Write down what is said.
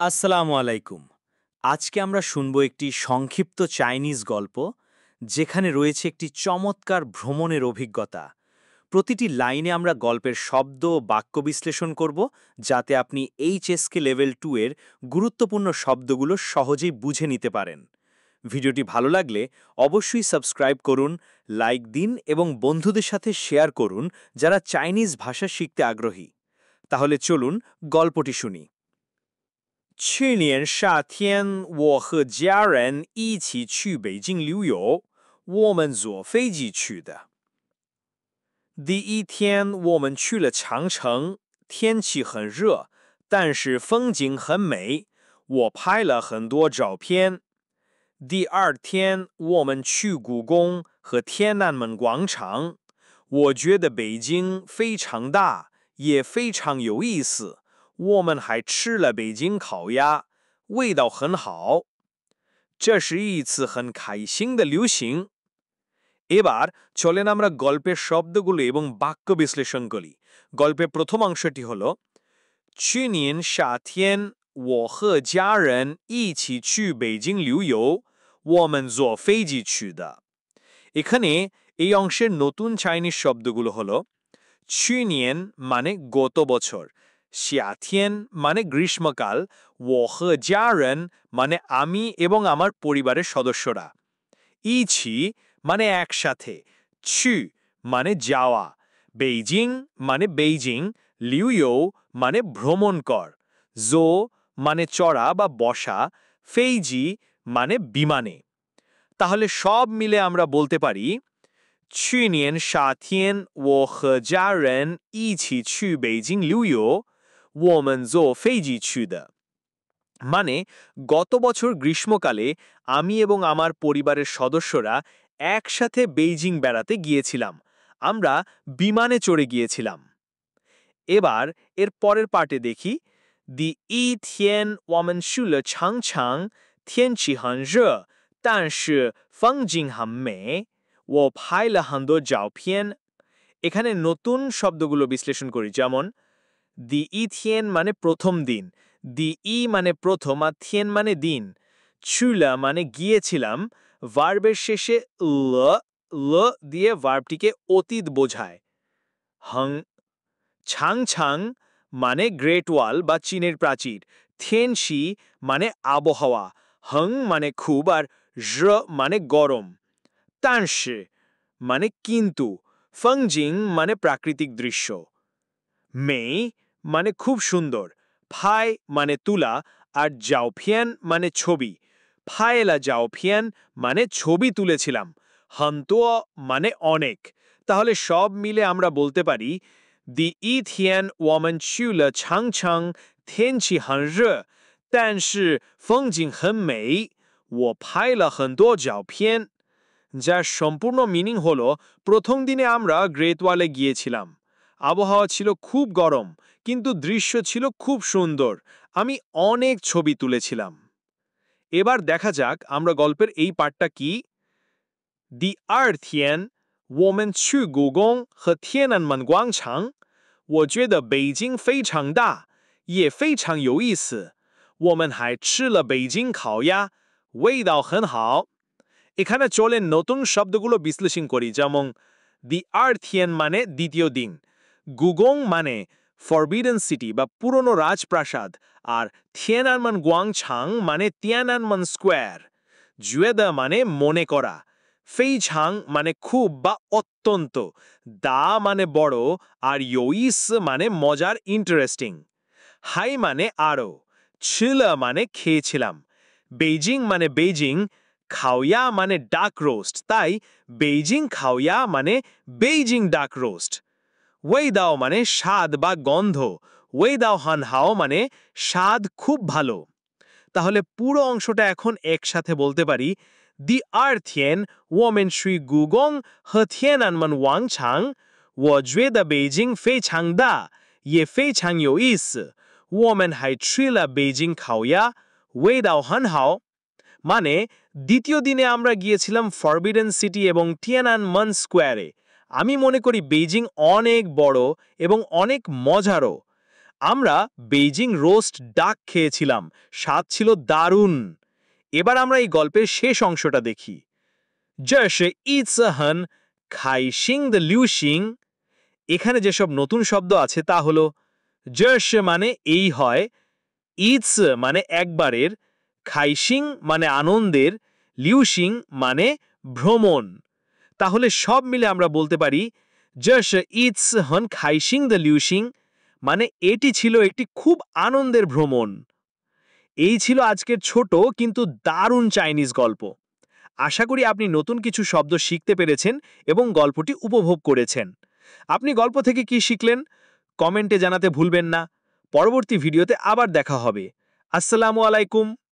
আসসালামু আলাইকুম। আজকে আমরা শুনব একটি সংক্ষিপ্ত চাইনিজ গল্প, যেখানে রয়েছে একটি চমৎকার ভ্রমণের অভিজ্ঞতা। প্রতিটি লাইনে আমরা গল্পের শব্দ ও বাক্য বিশ্লেষণ করব, যাতে আপনি এইচএসকে লেভেল 2 এর গুরুত্বপূর্ণ শব্দগুলো সহজেই বুঝে নিতে পারেন। ভিডিওটি ভালো লাগলে অবশ্যই সাবস্ক্রাইব করুন, লাইক দিন এবং বন্ধুদের সাথে শেয়ার করুন যারা চাইনিজ ভাষা শিখতে আগ্রহী। তাহলে চলুন গল্পটি শুনি।去年夏天，我和家人一起去北京旅游，我们坐飞机去的。第一天，我们去了长城，天气很热，但是风景很美，我拍了很多照片。第二天，我们去故宫和天安门广场，我觉得北京非常大，也非常有意思。我们还吃了北京烤鸭，味道很好。这是一次很开心的旅行。এবার চলেন আমরা গল্পের শব্দগুলো এবং বাক্য বিশ্লেষণ করি। গল্পের প্রথম অংশটি হল 去年夏天，我和家人一起去北京旅游，我们坐飞机去的。এখানে এই অংশের নতুন চাইনিজ শব্দগুলো হলো 去年মানে গত বছর, 夏天মানে গ্রীষ্মকাল, 我和家人মানে আমি এবং আমার পরিবারের সদস্যরা, 一起মানে একসাথে, 去মানে যাওয়া, 北京মানে বেইজিং, 旅游মানে ভ্রমণ কর, 坐মানে চড়া বা বসা, 飞机মানে বিমানে। তাহলে সব মিলে আমরা বলতে পারি 去年夏天，我和家人一起去北京旅游，我们坐飞机去的। মানে গত বছর গ্রীষ্মকালে আমি এবং আমার পরিবারের সদস্যরা একসাথে বেইজিং বেড়াতে গিয়েছিলাম। আমরা বিমানে চড়ে গিয়েছিলাম। এবার এর পরের পার্টে দেখি 第一天我们去了长城，天气很热，但是风景很美，我拍了很多照片。এখানে নতুন শব্দগুলো বিশ্লেষণ করি, যেমন 第一天মানে প্রথম দিন, 第一মানে প্রথম আর 天 মানে দিন, 去了মানে গিয়েছিলাম, ভার্বের শেষে ল ল দিয়ে ভার্বটিকে অতীত বোঝায়, হং, ছাং মানে গ্রেট ওয়াল বা চীনের প্রাচীর, থেনশি মানে আবহাওয়া, হং মানে খুব আর র মানে গরম, তানশি মানে কিন্তু, ফংজিং মানে প্রাকৃতিক দৃশ্য, মেই মানে খুব সুন্দর, ফাই মানে তুলা আর জাওফিয়ান মানে ছবি, ফাইলা জাওফিয়ান মানে ছবি তুলেছিলাম, হন্তোয়া মানে অনেক। তাহলে সব মিলে আমরা বলতে পারি 第一天我们去了长城，天气很热，但是风景很美，我拍了很多照片。যার সম্পূর্ণ মিনিং হলো, প্রথম দিনে আমরা গ্রেট ওয়ালে গিয়েছিলাম, আবহাওয়া ছিল খুব গরম, কিন্তু দৃশ্য ছিল খুব সুন্দর, আমি অনেক ছবি তুলেছিলাম। এবার দেখা যাক আমরা গল্পের এই পার্টটা কি। 第二天我们去故宫和天安门广场，我觉得北京非常大，也非常有意思，我们还吃了北京烤鸭，味道很好。এখানে চলেন নতুন শব্দগুলো বিশ্লেষণ করি, যেমন 第二天মানে দ্বিতীয় দিন, গুগং মানে ফরবিডেন সিটি বা পুরনো রাজপ্রাসাদ, আর থিয়েনানমেন গুয়াংছাং মানে তিয়ানানমেন স্কোয়ার, জুয়েদা মানে মনে করা, ফেইছাং মানে খুব বা অত্যন্ত, দা মানে বড় আর ইউইস মানে মজার ইন্টারেস্টিং, হাই মানে আরো, ছিলা মানে খেয়েছিলাম, বেইজিং মানে বেইজিং, খাওয়া মানে ডাক রোস্ট, তাই বেইজিং খাওয়া মানে বেইজিং ডাক রোস্ট, ওয়েদাও মানে স্বাদ বা গন্ধ, ওয়েদাও হানহাও মানে স্বাদ খুব ভালো। তাহলে পুরো অংশটা এখন একসাথে বলতে পারি 第二天我们去故宫和天安门广场，我觉得北京非常大，也非常有意思，我们还吃了北京烤鸭，味道很好। মানে দ্বিতীয় দিনে আমরা গিয়েছিলাম ফরবিডেন সিটি এবং তিয়ানানমেন স্কোয়ারে, আমি মনে করি বেইজিং অনেক বড় এবং অনেক মজারও, আমরা বেইজিং রোস্ট ডাক খেয়েছিলাম, স্বাদ ছিল দারুণ। এবার আমরা এই গল্পের শেষ অংশটা দেখি। ইৎসাহান খাইশিং দ্য লিউশিং। এখানে যেসব নতুন শব্দ আছে তা হলো মানে এই হয়, ইটস মানে একবারের, খাইশিং মানে আনন্দের, লিউশিং মানে ভ্রমণ। তাহলে সব মিলে আমরা বলতে পারি ইটস হন খাইশিং দ্য লিউশিং, মানে এটি ছিল একটি খুব আনন্দের ভ্রমণ। এই ছিল আজকের ছোট কিন্তু দারুণ চাইনিজ গল্প। আশা করি আপনি নতুন কিছু শব্দ শিখতে পেরেছেন এবং গল্পটি উপভোগ করেছেন। আপনি গল্প থেকে কি শিখলেন কমেন্টে জানাতে ভুলবেন না। পরবর্তী ভিডিওতে আবার দেখা হবে। আসসালামু আলাইকুম।